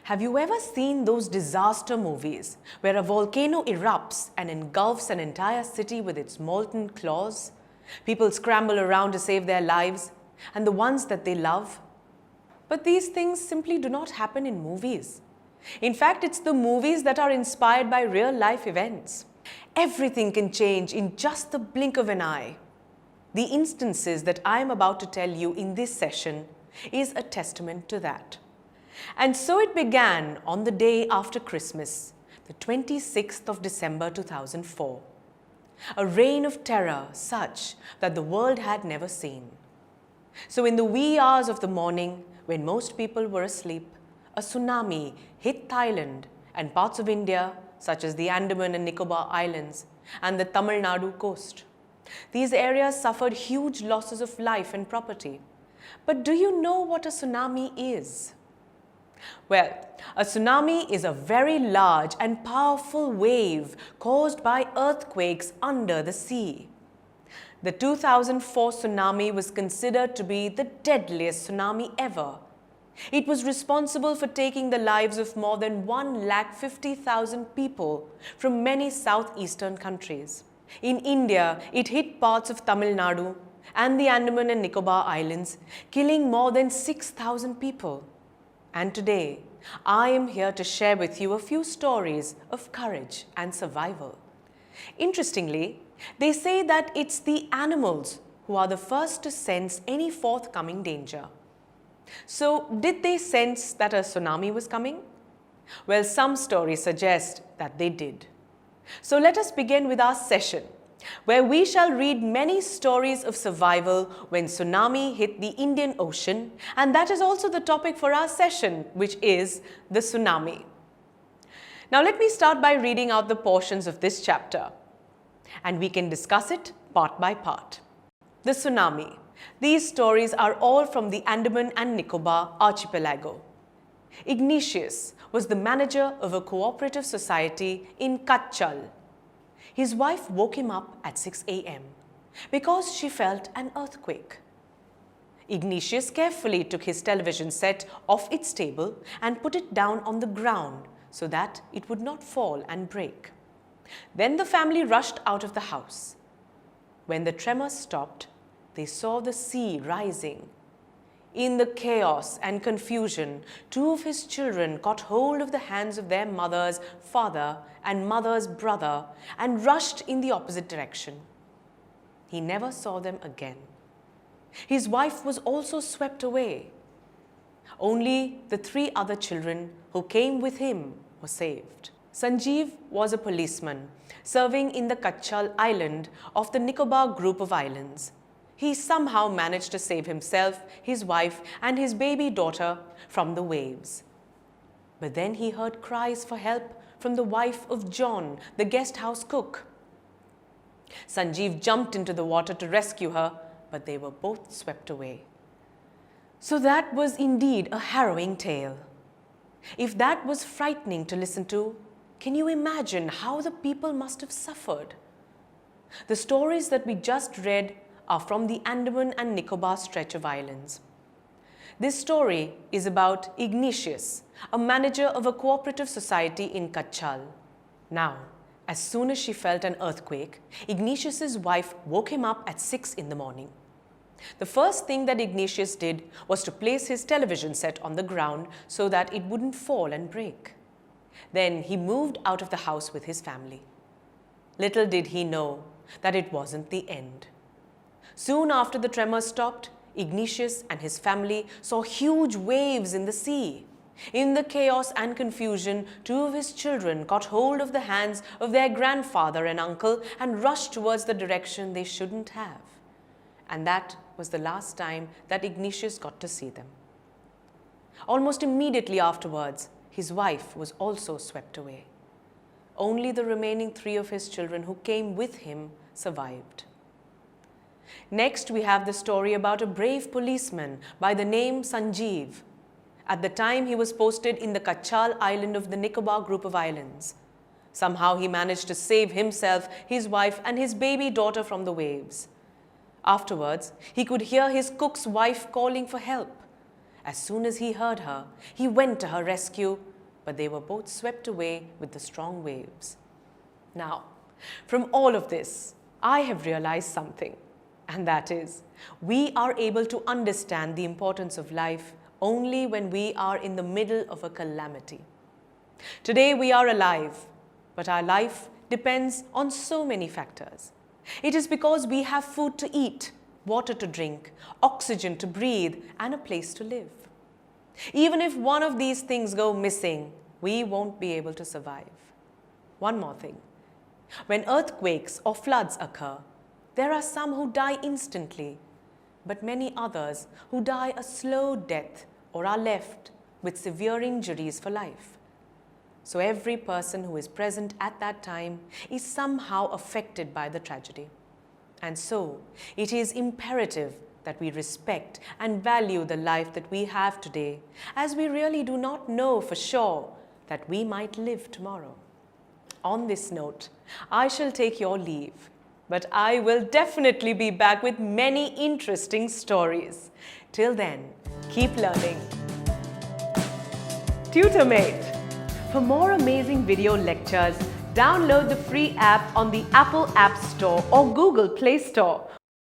Have you ever seen those disaster movies where a volcano erupts and engulfs an entire city with its molten claws? People scramble around to save their lives and the ones that they love. But these things simply do not happen in movies. In fact, it's the movies that are inspired by real-life events. Everything can change in just the blink of an eye. The instances that I am about to tell you in this session is a testament to that. And so it began on the day after Christmas, the 26th of December 2004. A reign of terror such that the world had never seen. So in the wee hours of the morning, when most people were asleep, a tsunami hit Thailand and parts of India, such as the Andaman and Nicobar Islands and the Tamil Nadu coast. These areas suffered huge losses of life and property. But do you know what a tsunami is? Well, a tsunami is a very large and powerful wave caused by earthquakes under the sea. The 2004 tsunami was considered to be the deadliest tsunami ever. It was responsible for taking the lives of more than 150,000 people from many southeastern countries. In India, it hit parts of Tamil Nadu and the Andaman and Nicobar Islands, killing more than 6,000 people. And today, I am here to share with you a few stories of courage and survival. Interestingly, they say that it's the animals who are the first to sense any forthcoming danger. So, did they sense that a tsunami was coming? Well, some stories suggest that they did. So let us begin with our session, where we shall read many stories of survival when tsunami hit the Indian Ocean, and that is also the topic for our session, which is the tsunami. Now let me start by reading out the portions of this chapter, and we can discuss it part by part. The tsunami. These stories are all from the Andaman and Nicobar archipelago. Ignatius was the manager of a cooperative society in Kachal. His wife woke him up at 6 a.m. because she felt an earthquake. Ignatius carefully took his television set off its table and put it down on the ground so that it would not fall and break. Then the family rushed out of the house. When the tremor stopped, they saw the sea rising. In the chaos and confusion, two of his children caught hold of the hands of their mother's father and mother's brother and rushed in the opposite direction. He never saw them again. His wife was also swept away. Only the three other children who came with him were saved. Sanjeev was a policeman serving in the Kachal island of the Nicobar group of islands. He somehow managed to save himself, his wife, and his baby daughter from the waves. But then he heard cries for help from the wife of John, the guest house cook. Sanjeev jumped into the water to rescue her, but they were both swept away. So that was indeed a harrowing tale. If that was frightening to listen to, can you imagine how the people must have suffered? The stories that we just read are from the Andaman and Nicobar stretch of islands. This story is about Ignatius, a manager of a cooperative society in Kachal. Now, as soon as she felt an earthquake, Ignatius's wife woke him up at 6 in the morning. The first thing that Ignatius did was to place his television set on the ground so that it wouldn't fall and break. Then he moved out of the house with his family. Little did he know that it wasn't the end. Soon after the tremor stopped, Ignatius and his family saw huge waves in the sea. In the chaos and confusion, two of his children caught hold of the hands of their grandfather and uncle and rushed towards the direction they shouldn't have. And that was the last time that Ignatius got to see them. Almost immediately afterwards, his wife was also swept away. Only the remaining three of his children who came with him survived. Next, we have the story about a brave policeman by the name Sanjeev. At the time, he was posted in the Kachal island of the Nicobar group of islands. Somehow, he managed to save himself, his wife, and his baby daughter from the waves. Afterwards, he could hear his cook's wife calling for help. As soon as he heard her, he went to her rescue, but they were both swept away with the strong waves. Now, from all of this, I have realized something, and that is, we are able to understand the importance of life only when we are in the middle of a calamity. Today we are alive, but our life depends on so many factors. It is because we have food to eat, water to drink, oxygen to breathe, and a place to live. Even if one of these things go missing, we won't be able to survive. One more thing. When earthquakes or floods occur, there are some who die instantly, but many others who die a slow death or are left with severe injuries for life. So every person who is present at that time is somehow affected by the tragedy. And so it is imperative that we respect and value the life that we have today, as we really do not know for sure that we might live tomorrow. On this note, I shall take your leave, but I will definitely be back with many interesting stories. Till then, keep learning. TutorMate. For more amazing video lectures, download the free app on the Apple App Store or Google Play Store.